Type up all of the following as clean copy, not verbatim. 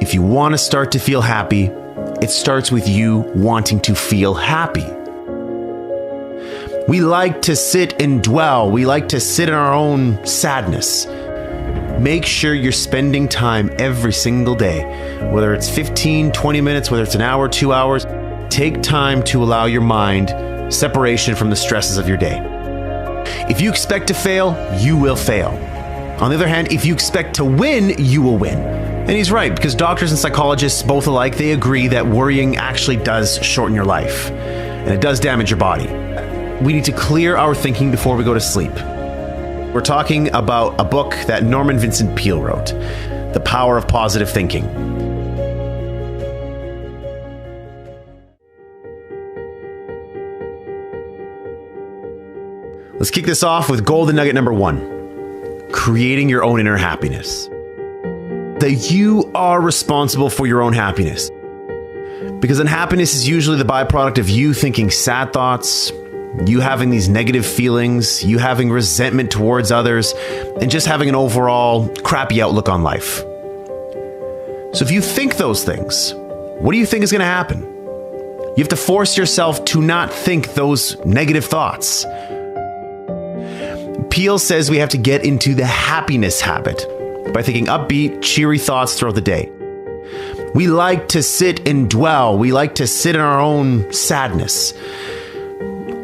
If you want to start to feel happy, it starts with you wanting to feel happy. We like to sit and dwell. We like to sit in our own sadness. Make sure you're spending time every single day, whether it's 15, 20 minutes, whether it's an hour, 2 hours. Take time to allow your mind separation from the stresses of your day. If you expect to fail, you will fail. On the other hand, if you expect to win, you will win. And he's right, because doctors and psychologists, both alike, they agree that worrying actually does shorten your life, and it does damage your body. We need to clear our thinking before we go to sleep. We're talking about a book that Norman Vincent Peale wrote, The Power of Positive Thinking. Let's kick this off with golden nugget number 1, creating your own inner happiness. That you are responsible for your own happiness. Because unhappiness is usually the byproduct of you thinking sad thoughts, you having these negative feelings, you having resentment towards others, and just having an overall crappy outlook on life. So if you think those things, what do you think is going to happen? You have to force yourself to not think those negative thoughts. Peale says we have to get into the happiness habit by thinking upbeat, cheery thoughts throughout the day. We like to sit and dwell. We like to sit in our own sadness.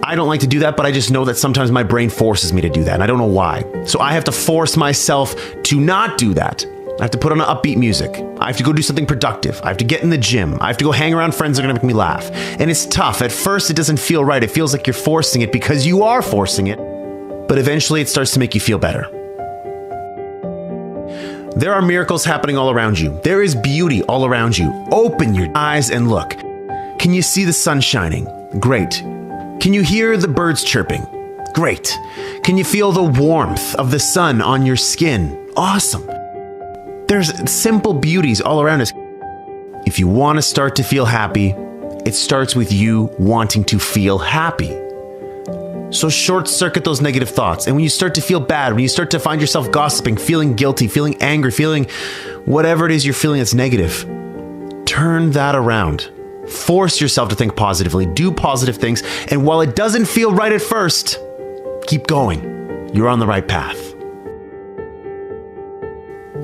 I don't like to do that, but I just know that sometimes my brain forces me to do that, and I don't know why. So I have to force myself to not do that. I have to put on upbeat music. I have to go do something productive. I have to get in the gym. I have to go hang around friends that are going to make me laugh. And it's tough. At first, it doesn't feel right. It feels like you're forcing it because you are forcing it. But eventually, it starts to make you feel better. There are miracles happening all around you. There is beauty all around you. Open your eyes and look. Can you see the sun shining? Great. Can you hear the birds chirping? Great. Can you feel the warmth of the sun on your skin? Awesome. There's simple beauties all around us. If you want to start to feel happy, it starts with you wanting to feel happy. So short circuit those negative thoughts. And when you start to feel bad, when you start to find yourself gossiping, feeling guilty, feeling angry, feeling whatever it is you're feeling that's negative, turn that around. Force yourself to think positively, do positive things, and while it doesn't feel right at first, keep going. You're on the right path.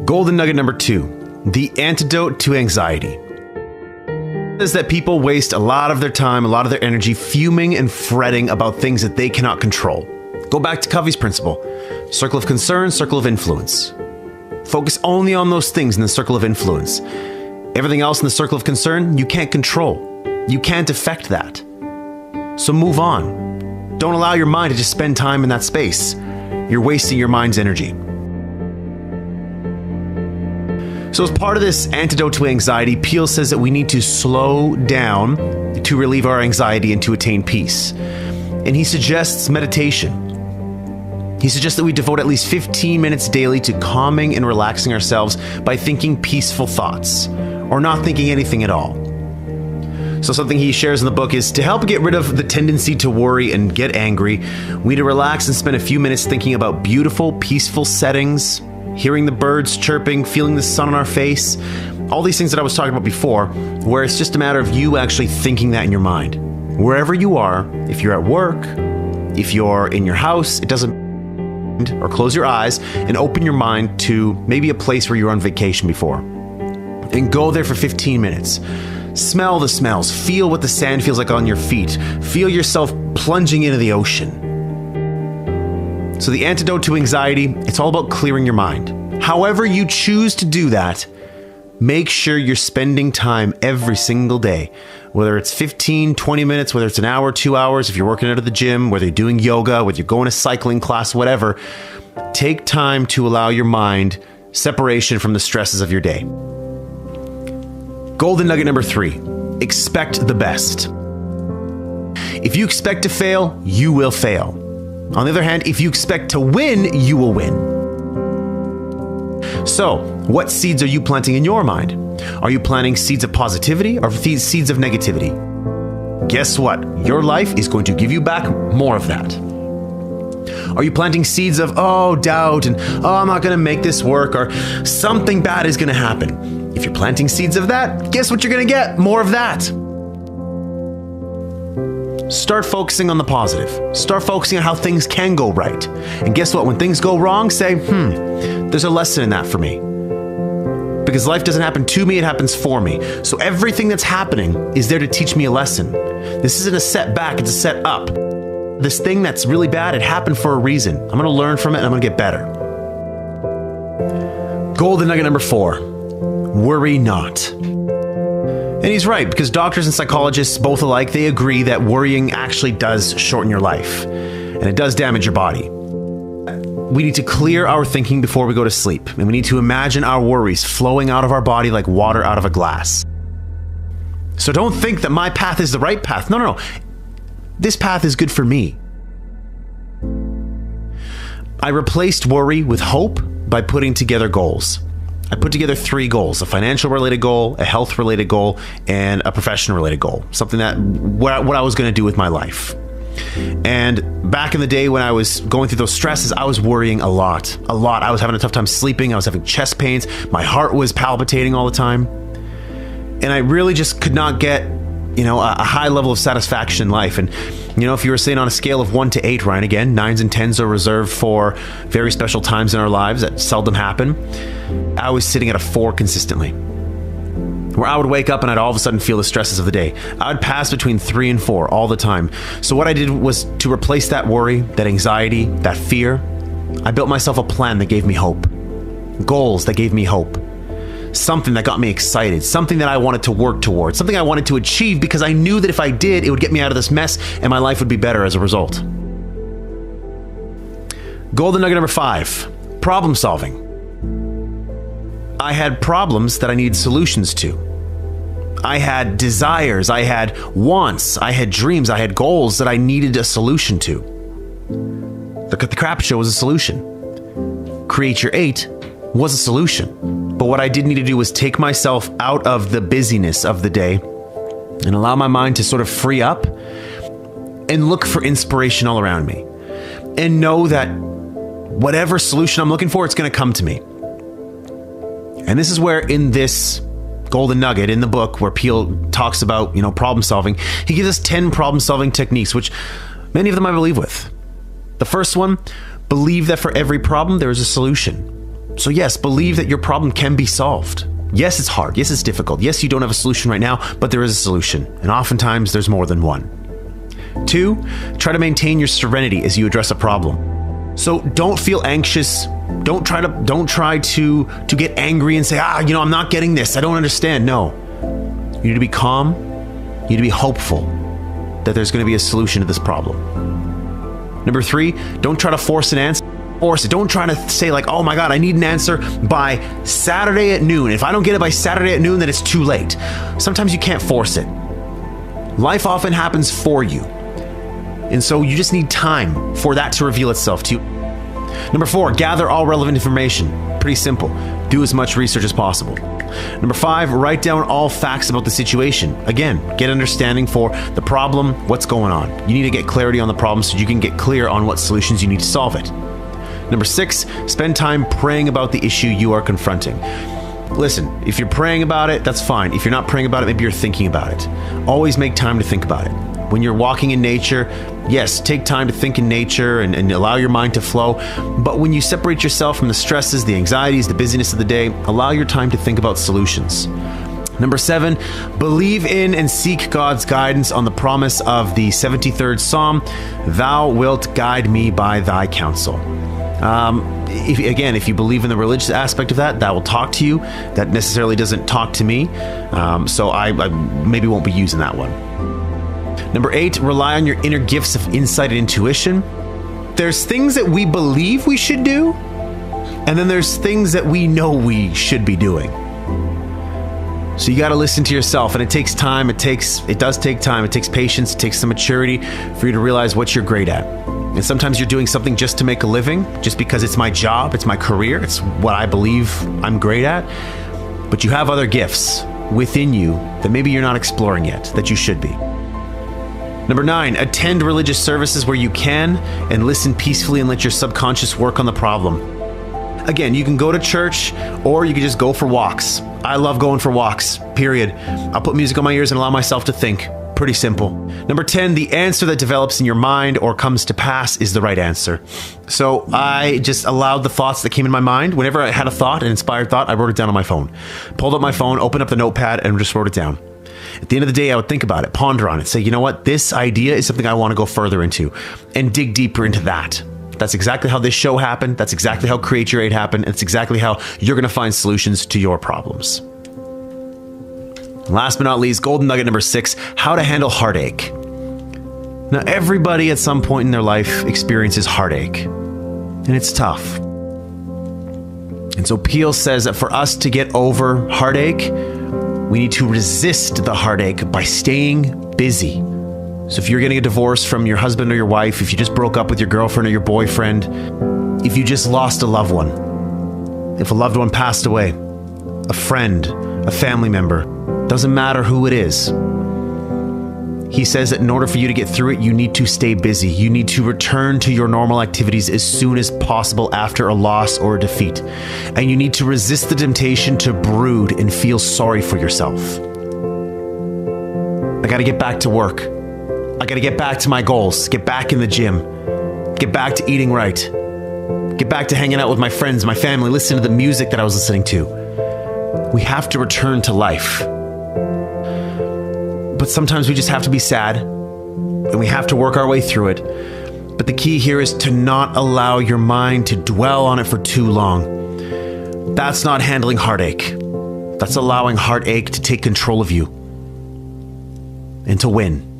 Golden nugget number 2, the antidote to anxiety. Is that people waste a lot of their time, a lot of their energy fuming and fretting about things that they cannot control. Go back to Covey's principle. Circle of concern, circle of influence. Focus only on those things in the circle of influence. Everything else in the circle of concern, you can't control. You can't affect that. So move on. Don't allow your mind to just spend time in that space. You're wasting your mind's energy. So as part of this antidote to anxiety, Peale says that we need to slow down to relieve our anxiety and to attain peace. And he suggests meditation. He suggests that we devote at least 15 minutes daily to calming and relaxing ourselves by thinking peaceful thoughts, or not thinking anything at all. So something he shares in the book is to help get rid of the tendency to worry and get angry, we need to relax and spend a few minutes thinking about beautiful, peaceful settings, hearing the birds chirping, feeling the sun on our face, all these things that I was talking about before, where it's just a matter of you actually thinking that in your mind. Wherever you are, if you're at work, if you're in your house, it doesn't, or close your eyes and open your mind to maybe a place where you were on vacation before. And go there for 15 minutes. Smell the smells. Feel what the sand feels like on your feet. Feel yourself plunging into the ocean. So the antidote to anxiety, it's all about clearing your mind. However you choose to do that, make sure you're spending time every single day. Whether it's 15, 20 minutes, whether it's an hour, 2 hours, if you're working out at the gym, whether you're doing yoga, whether you're going to cycling class, whatever, take time to allow your mind separation from the stresses of your day. Golden nugget number 3, expect the best. If you expect to fail, you will fail. On the other hand, if you expect to win, you will win. So, what seeds are you planting in your mind? Are you planting seeds of positivity or seeds of negativity? Guess what? Your life is going to give you back more of that. Are you planting seeds of, doubt and, I'm not going to make this work, or something bad is going to happen? If you're planting seeds of that, guess what you're going to get? More of that. Start focusing on the positive. Start focusing on how things can go right. And guess what? When things go wrong, say, there's a lesson in that for me. Because life doesn't happen to me, it happens for me. So everything that's happening is there to teach me a lesson. This isn't a setback, it's a set up. This thing that's really bad, it happened for a reason. I'm going to learn from it and I'm going to get better. Golden nugget number 4, worry not. And he's right, because doctors and psychologists, both alike, they agree that worrying actually does shorten your life. And it does damage your body. We need to clear our thinking before we go to sleep. And we need to imagine our worries flowing out of our body like water out of a glass. So don't think that my path is the right path. No. This path is good for me. I replaced worry with hope by putting together goals. I put together 3 goals: a financial related goal, a health related goal, and a professional related goal. Something that what I was going to do with my life. And back in the day when I was going through those stresses, I was worrying a lot. I was having a tough time sleeping. I was having chest pains. My heart was palpitating all the time. And I really just could not get, a high level of satisfaction in life. And, if you were saying on a scale of 1 to 8, Ryan, again, 9s and 10s are reserved for very special times in our lives that seldom happen. I was sitting at a 4 consistently, where I would wake up and I'd all of a sudden feel the stresses of the day. I would pass between 3 and 4 all the time. So what I did was to replace that worry, that anxiety, that fear. I built myself a plan that gave me hope. Goals that gave me hope. Something that got me excited. Something that I wanted to work towards. Something I wanted to achieve because I knew that if I did, it would get me out of this mess and my life would be better as a result. Golden nugget number 5, problem solving. I had problems that I needed solutions to. I had desires, I had wants, I had dreams, I had goals that I needed a solution to. The Crap Show was a solution. Create Your 8 was a solution. But what I did need to do was take myself out of the busyness of the day and allow my mind to sort of free up and look for inspiration all around me. And know that whatever solution I'm looking for, it's going to come to me. And this is where in this golden nugget in the book where Peele talks about, problem solving, he gives us 10 problem solving techniques, which many of them I believe with. The first one, believe that for every problem, there is a solution. So yes, believe that your problem can be solved. Yes, it's hard. Yes, it's difficult. Yes, you don't have a solution right now, but there is a solution. And oftentimes there's more than one. 2, try to maintain your serenity as you address a problem. So don't feel anxious. Don't try to get angry and say, I'm not getting this. I don't understand. No. You need to be calm. You need to be hopeful that there's going to be a solution to this problem. Number 3, don't try to force an answer. Don't try to say oh my God, I need an answer by Saturday at noon. If I don't get it by Saturday at noon, then it's too late. Sometimes you can't force it. Life often happens for you. And so you just need time for that to reveal itself to you. Number 4, gather all relevant information. Pretty simple. Do as much research as possible. Number 5, write down all facts about the situation. Again, get understanding for the problem, what's going on. You need to get clarity on the problem so you can get clear on what solutions you need to solve it. Number 6, spend time praying about the issue you are confronting. Listen, if you're praying about it, that's fine. If you're not praying about it, maybe you're thinking about it. Always make time to think about it. When you're walking in nature, yes, take time to think in nature and allow your mind to flow. But when you separate yourself from the stresses, the anxieties, the busyness of the day, allow your time to think about solutions. Number 7, believe in and seek God's guidance on the promise of the 73rd Psalm, "Thou wilt guide me by thy counsel." If you believe in the religious aspect of that will talk to you. That necessarily doesn't talk to me. So I maybe won't be using that one. Number 8, rely on your inner gifts of insight and intuition. There's things that we believe we should do, and then there's things that we know we should be doing. So you got to listen to yourself, and it takes time. It does take time. It takes patience. It takes some maturity for you to realize what you're great at. And sometimes you're doing something just to make a living, just because it's my job, it's my career, it's what I believe I'm great at. But you have other gifts within you that maybe you're not exploring yet, that you should be. Number 9, attend religious services where you can and listen peacefully and let your subconscious work on the problem. Again, you can go to church or you can just go for walks. I love going for walks, period. I'll put music on my ears and allow myself to think. Pretty simple. Number 10, the answer that develops in your mind or comes to pass is the right answer. So I just allowed the thoughts that came in my mind. Whenever I had a thought, an inspired thought, I wrote it down on my phone. Pulled up my phone, opened up the notepad, and just wrote it down. At the end of the day, I would think about it, ponder on it, say, you know what, this idea is something I want to go further into and dig deeper into that. That's exactly how this show happened. That's exactly how Create Your 8 happened. And it's exactly how you're going to find solutions to your problems. Last but not least, golden nugget number 6, how to handle heartache. Now, everybody at some point in their life experiences heartache, and it's tough. And so Peel says that for us to get over heartache, we need to resist the heartache by staying busy. So if you're getting a divorce from your husband or your wife, if you just broke up with your girlfriend or your boyfriend, if you just lost a loved one, if a loved one passed away, a friend, a family member, doesn't matter who it is. He says that in order for you to get through it, you need to stay busy. You need to return to your normal activities as soon as possible after a loss or a defeat. And you need to resist the temptation to brood and feel sorry for yourself. I got to get back to work. I got to get back to my goals, get back in the gym, get back to eating right, get back to hanging out with my friends, my family, listening to the music that I was listening to. We have to return to life. But sometimes we just have to be sad and we have to work our way through it. But the key here is to not allow your mind to dwell on it for too long. That's not handling heartache. That's allowing heartache to take control of you and to win.